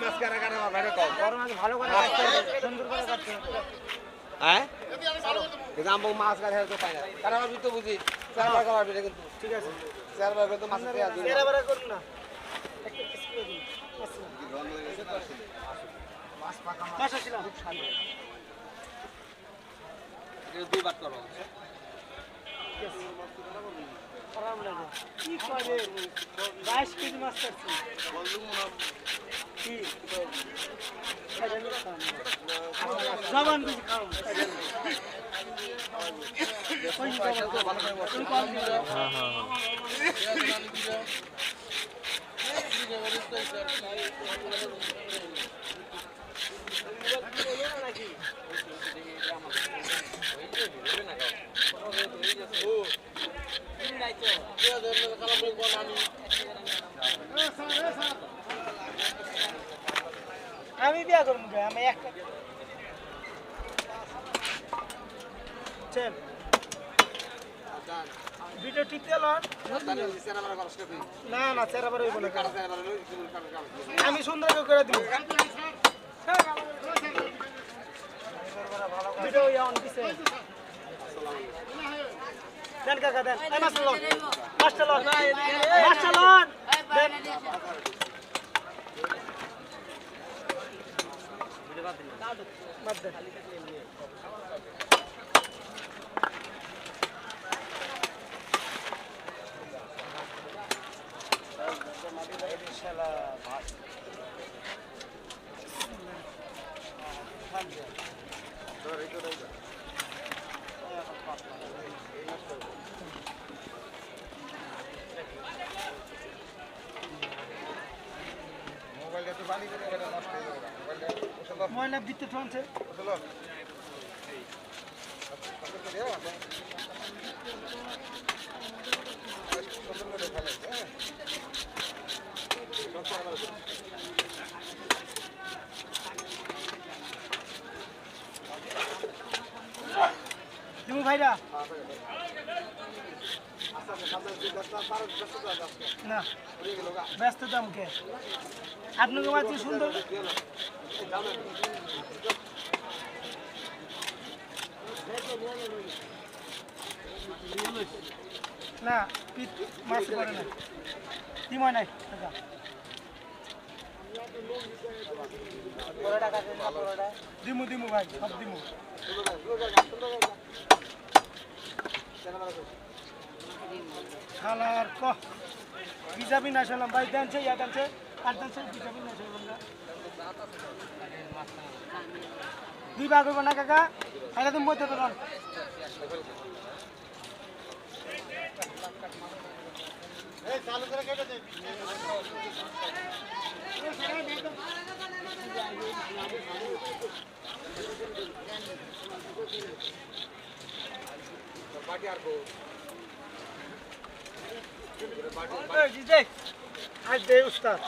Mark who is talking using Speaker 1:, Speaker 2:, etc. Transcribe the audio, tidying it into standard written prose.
Speaker 1: মাছ কারা কারা ভালো কও
Speaker 2: বড় মাছ ভালো করে কাটতে হবে, সুন্দর করে কাটতে হবে।
Speaker 1: হ্যাঁ কিন্তু আমবো মাছ কাটা তো পাই না কারা আমি তো বুঝি চারবার কাটা হবে কিন্তু
Speaker 2: ঠিক আছে,
Speaker 1: চারবার করে তো মাছ খেয়ে আসবে
Speaker 2: তেরা বেরা করুন না, একটা পিস করে দিন।
Speaker 1: মাছ পাকা মাছ
Speaker 2: মাছ আসছিলাম খুব ভালো।
Speaker 1: এটা দুইবার করো
Speaker 2: খারাপ লাগে কি করে 22 কেজি মাছ কাটছি কি জবান বুঝি খাও আমি বিয়া করবো গে, আমি একটা চল ভিডিও টিপতে লন না না চেরাবার হইব না, আমি সুন্দর করে দিব ভিডিও অন দিছে দেন কাকা দেন এই মাছ লন মাছটা লন মাছটা লন দেন বাদ দেন
Speaker 1: মোবাইলটা তো বালি করে এটা নষ্ট হয়ে যাবে মোবাইলটা
Speaker 2: ময়না বিতে ঠনছে
Speaker 1: চলো
Speaker 2: দিমু ভাইরা না ব্যস্ত দাম কে আপনাকে মাছ সুন্দর না পিট মাছ পড়ে না কি মনে নাই দিমু দিমু ভাই সব দিমু খালার ক বিজাবি না শুনলাম ভাই দেনছে ইয়া দেনছে আর দেনছে বিজাবি না শুনলাম না দুই ভাগ হইব না কাকা এটা তুমি মধ্যে তো রন চালু করে কেটে দে
Speaker 1: বাটি আর গো
Speaker 2: জিজে আজ দে উস্তাদ